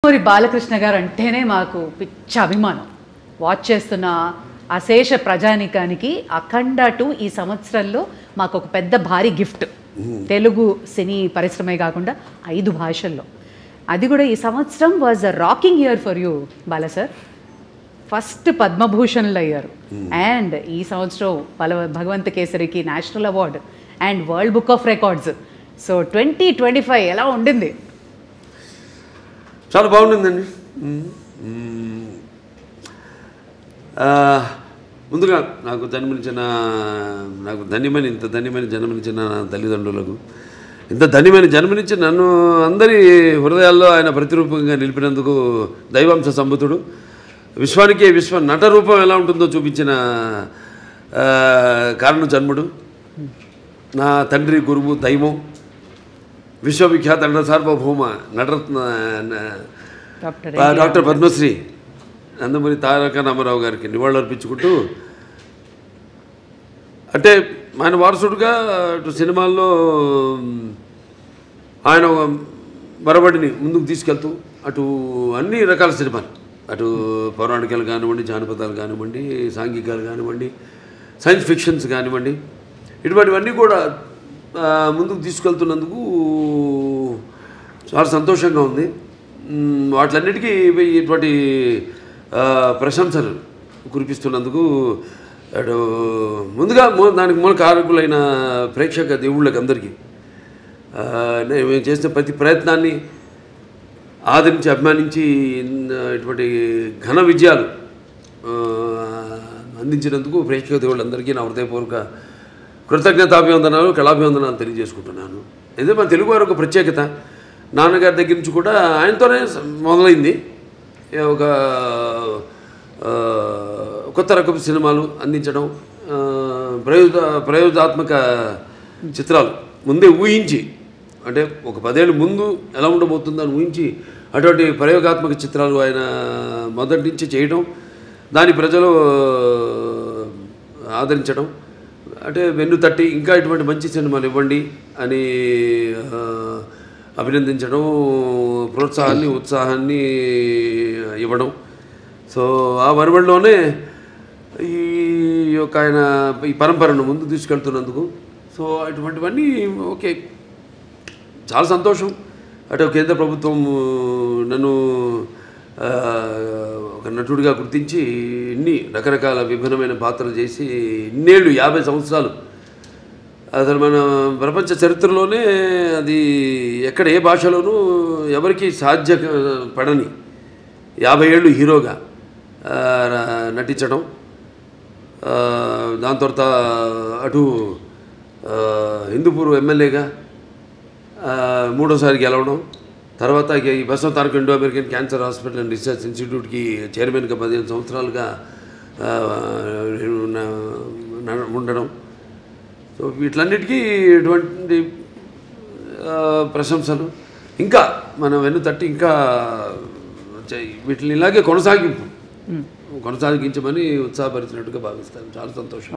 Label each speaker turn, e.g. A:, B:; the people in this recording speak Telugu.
A: ఆస్కూరి బాలకృష్ణ గారు అంటేనే మాకు పిచ్చ అభిమానం. వాచ్ చేస్తున్న అశేష ప్రజానికానికి అఖండ 2 ఈ సంవత్సరంలో మాకు ఒక పెద్ద భారీ గిఫ్ట్. తెలుగు సినీ పరిశ్రమే కాకుండా 5 భాషల్లో. అది కూడా ఈ సంవత్సరం was a rocking year for you Bala sir. First పద్మభూషణ్లు అయ్యారు. అండ్ ఈ సంవత్సరం భగవంత కేసరికి national award and world book of records. So 2025 ఎలా ఉండింది?
B: చాలా బాగుండిందండి. ముందుగా నాకు ఇంత ధన్యమైన జన్మనిచ్చిన నా తల్లిదండ్రులకు, ఇంత ధన్యమైన జన్మనిచ్చి నన్ను అందరి హృదయాల్లో ఆయన ప్రతిరూపంగా నిలిపినందుకు దైవాంశ సంభూతుడు, విశ్వానికి విశ్వ నట రూపం ఎలా ఉంటుందో చూపించిన కారణ జన్ముడు, నా తండ్రి గురువు దైవం, విశ్వవిఖ్యాత నట సార్వభౌమ నటరత్న డాక్టర్ పద్మశ్రీ నందమూరి తారక రామారావు గారికి నివాళులు అర్పించుకుంటూ, అంటే ఆయన వారసుడుగా అటు సినిమాల్లో ఆయన మరబడిని ముందుకు తీసుకెళ్తూ అటు అన్ని రకాల సినిమాలు, అటు పౌరాణికాలు కానివ్వండి, జానపదాలు కానివ్వండి, సాంఘికాలు కానివ్వండి, సైన్స్ ఫిక్షన్స్ కానివ్వండి, ఇటువంటివన్నీ కూడా ముందుకు తీసుకెళ్తున్నందుకు చాలా సంతోషంగా ఉంది. వాటిలన్నిటికీ ఇటువంటి ప్రశంసలు కురిపిస్తున్నందుకు అటు ముందుగా దానికి మూల కారకులైన ప్రేక్షక దేవుళ్ళకి అందరికీ మేము చేసిన ప్రతి ప్రయత్నాన్ని ఆదరించి అభిమానించి ఇటువంటి ఘన విజయాలు అందించినందుకు ప్రేక్షక దేవుళ్ళందరికీ నా హృదయపూర్వక కృతజ్ఞతాభివందనాలు, కళాభివందనాలు తెలియజేసుకుంటున్నాను. ఇదే మన తెలుగు వారి ఒక ప్రత్యేకత. నాన్నగారి దగ్గర నుంచి కూడా ఆయనతోనే మొదలైంది. ఒక కొత్త రకపు సినిమాలు అందించడం, ప్రయోగాత్మక చిత్రాలు ముందే ఊహించి, అంటే ఒక 10 ఏళ్ళ ముందు ఎలా ఉండబోతుందని ఊహించి అటువంటి ప్రయోగాత్మక చిత్రాలు ఆయన మొదటి నుంచి చేయడం, దాని ప్రజలు ఆదరించడం, అంటే వెన్ను తట్టి ఇంకా ఇటువంటి మంచి సినిమాలు ఇవ్వండి అని అభినందించడం, ప్రోత్సాహాన్ని ఉత్సాహాన్ని ఇవ్వడం. సో ఆ వరవడిలోనే ఈ యొక్క ఆయన ఈ పరంపరను ముందు తీసుకెళ్తున్నందుకు సో అటువంటివన్నీ ఓకే, చాలా సంతోషం. అటు కేంద్ర ప్రభుత్వం నన్ను ఒక నటుడిగా గుర్తించి ఇన్ని రకరకాల విభిన్నమైన పాత్రలు చేసి ఇన్నేళ్ళు 50 సంవత్సరాలు, అసలు మన ప్రపంచ చరిత్రలోనే అది ఎక్కడ ఏ భాషలోనూ ఎవరికి సాధ్యపడని 50 ఏళ్ళు హీరోగా నటించడం, దాని తర్వాత అటు హిందూపూర్ ఎమ్మెల్యేగా 3వ సారి గెలవడం, తర్వాత ఈ Basavataraka Indo American cancer hospital and research ఇన్స్టిట్యూట్కి చైర్మన్గా 15 సంవత్సరాలుగా ఉండడం. సో వీటిలన్నిటికీ ఇటువంటి ప్రశంసలు ఇంకా మనం వెన్ను తట్టి ఇంకా వీటిని ఇలాగే కొనసాగించమని ఉత్సాహపరిచినట్టుగా భావిస్తాను. చాలా సంతోషం.